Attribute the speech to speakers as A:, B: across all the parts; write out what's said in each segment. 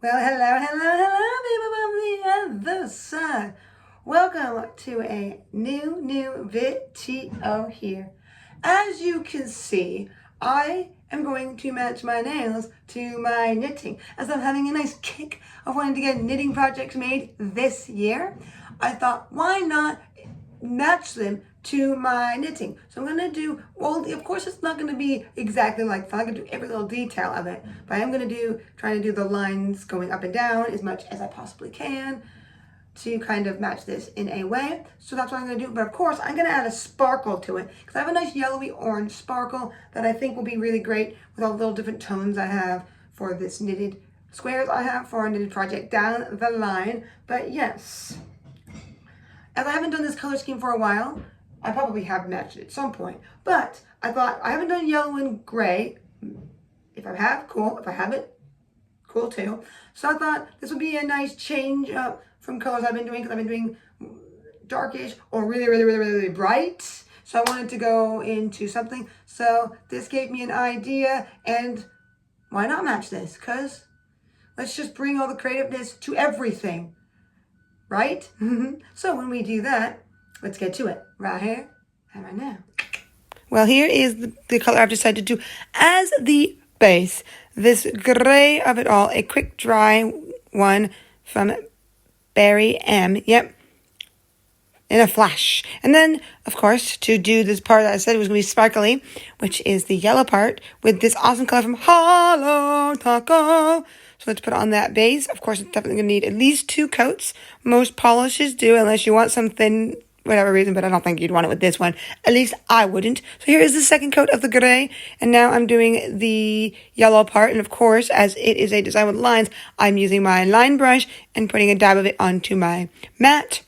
A: Well, hello, people from the other side. Welcome to a new video here. As you can see, I am going to match my nails to my knitting. As I'm having a nice kick of wanting to get knitting projects made this year, I thought, why not match them to my knitting? So I'm going to do, well, of course it's not going to be exactly like that. I'm going to do every little detail of it, but I am going to trying to do the lines going up and down as much as I possibly can to kind of match this in a way. So that's what I'm going to do. But of course, I'm going to add a sparkle to it because I have a nice yellowy orange sparkle that I think will be really great with all the little different tones I have for this knitted squares I have for a knitted project down the line. But yes, as I haven't done this color scheme for a while, I probably have matched it at some point. But I thought I haven't done yellow and gray. If I have, cool. If I haven't, cool too. So I thought this would be a nice change up from colors I've been doing because I've been doing darkish or really bright. So I wanted to go into something. So this gave me an idea, and why not match this? Because let's just bring all the creativeness to everything, right? So when we do that, let's get to it right here and right now. Well, here is the color I've decided to do as the base. This gray of it all, a quick dry one from Berry M. Yep. In a flash. And then, of course, to do this part that I said was going to be sparkly, which is the yellow part with this awesome color from Hello Taco. So let's put it on that base. Of course, it's definitely going to need at least 2 coats. Most polishes do, unless you want some thin, whatever reason, but I don't think you'd want it with this one. At least I wouldn't. So here is the second coat of the gray, and now I'm doing the yellow part. And of course, as it is a design with lines, I'm using my line brush and putting a dab of it onto my mat.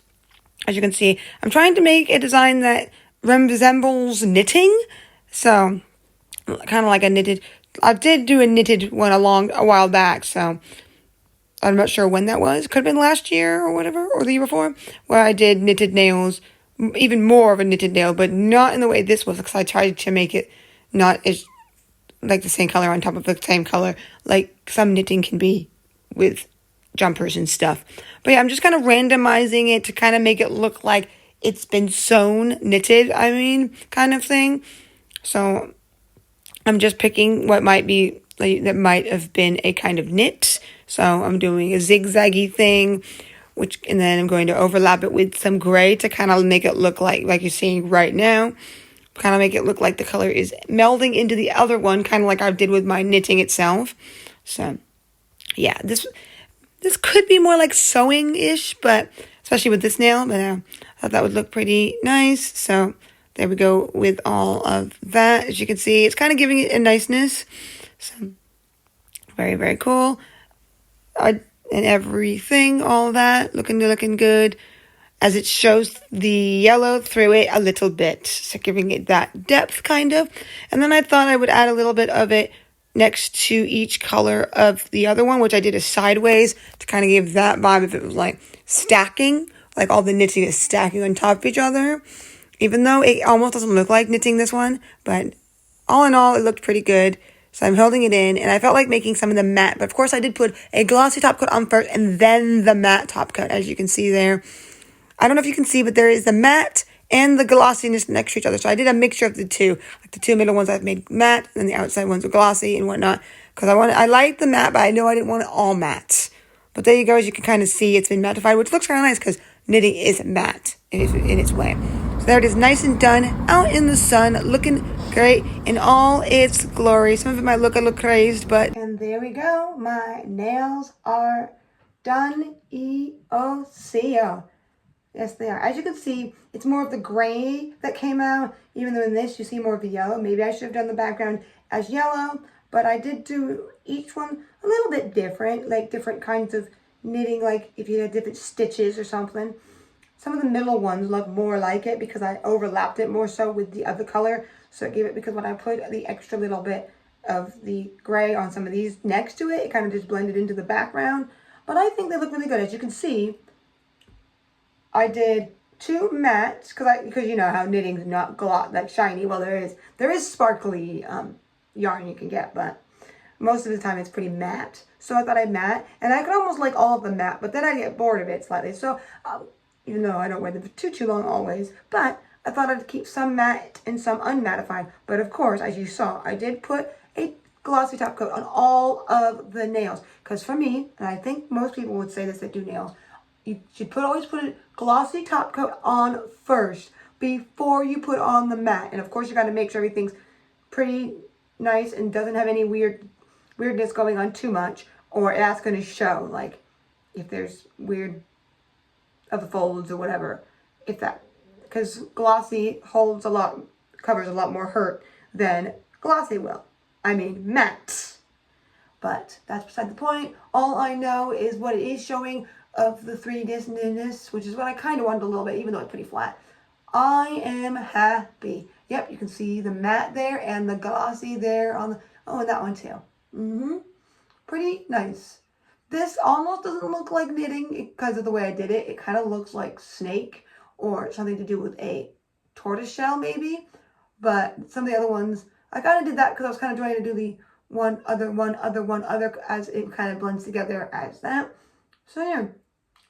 A: As you can see, I'm trying to make a design that resembles knitting. So, kind of like a knitted, I did do a knitted one a while back, so I'm not sure when that was. Could have been last year or whatever, or the year before, where I did knitted nails, even more of a knitted nail, but not in the way this was, because I tried to make it not as, like the same color on top of the same color, like some knitting can be with jumpers and stuff. But yeah, I'm just kind of randomizing it to kind of make it look like it's been sewn, knitted, kind of thing. So I'm just picking what might be, like, that might have been a kind of knit. So I'm doing a zigzaggy thing, and then I'm going to overlap it with some gray to kind of make it look like you're seeing right now. Kind of make it look like the color is melding into the other one, kind of like I did with my knitting itself. So yeah, this could be more like sewing-ish, but especially with this nail, but I thought that would look pretty nice. So there we go with all of that. As you can see, it's kind of giving it a niceness. So very cool. And everything, all of that, looking good. As it shows the yellow through it a little bit, so giving it that depth kind of. And then I thought I would add a little bit of it next to each color of the other one, which I did a sideways to kind of give that vibe if it was like stacking, like all the knitting is stacking on top of each other, even though it almost doesn't look like knitting this one, but all in all, it looked pretty good. So I'm holding it in, and I felt like making some of the matte, but of course I did put a glossy top coat on first and then the matte top coat, as you can see there. I don't know if you can see, but there is the matte and the glossiness next to each other. So I did a mixture of the two. Like the 2 middle ones I've made matte, and the outside ones are glossy and whatnot. Because I like the matte, but I know I didn't want it all matte. But there you go, as you can kind of see, it's been mattified, which looks kind of nice because knitting is matte in its way. So there it is, nice and done, out in the sun, looking great in all its glory. Some of it might look a little crazed, but... And there we go, my nails are done, E-O-C-O. Yes, they are. As you can see, it's more of the gray that came out, even though in this you see more of the yellow. Maybe I should have done the background as yellow, but I did do each one a little bit different, like different kinds of knitting, like if you had different stitches or something. Some of the middle ones look more like it because I overlapped it more so with the other color. So it gave it, because when I put the extra little bit of the gray on some of these next to it, it kind of just blended into the background. But I think they look really good. As you can see, I did 2 mattes because you know how knitting's not like shiny. Well, there is sparkly yarn you can get, but most of the time it's pretty matte. So I thought I'd matte, and I could almost like all of them matte, but then I get bored of it slightly. So even though I don't wear them for too long always, but I thought I'd keep some matte and some unmattified. But of course, as you saw, I did put a glossy top coat on all of the nails. Because for me, and I think most people would say this that do nails, you should always put a glossy top coat on first before you put on the matte. And of course, you got to make sure everything's pretty nice and doesn't have any weirdness going on too much, or that's going to show, like if there's weird of the folds or whatever, if that, because glossy holds a lot, covers a lot more hurt than glossy will. I mean matte. But that's beside the point. All I know is what it is showing of the 3D-ness, which is what I kind of wanted a little bit, even though it's pretty flat. I am happy. Yep, you can see the matte there and the glossy there on the, oh, and that one too. Pretty nice. This almost doesn't look like knitting because of the way I did it. It kind of looks like snake or something to do with a tortoise shell maybe. But some of the other ones, I kind of did that because I was kind of trying to do the one other as it kind of blends together as that. So yeah,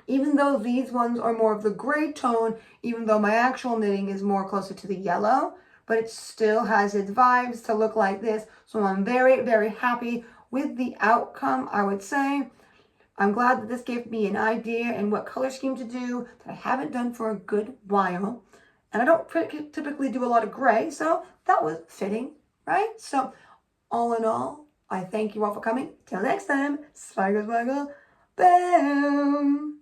A: even though these ones are more of the gray tone, even though my actual knitting is more closer to the yellow, but it still has its vibes to look like this. So I'm very, very happy with the outcome, I would say. I'm glad that this gave me an idea and what color scheme to do that I haven't done for a good while. And I don't typically do a lot of gray, so that was fitting, right? So all in all, I thank you all for coming. Till next time, swaggle, swaggle, bam!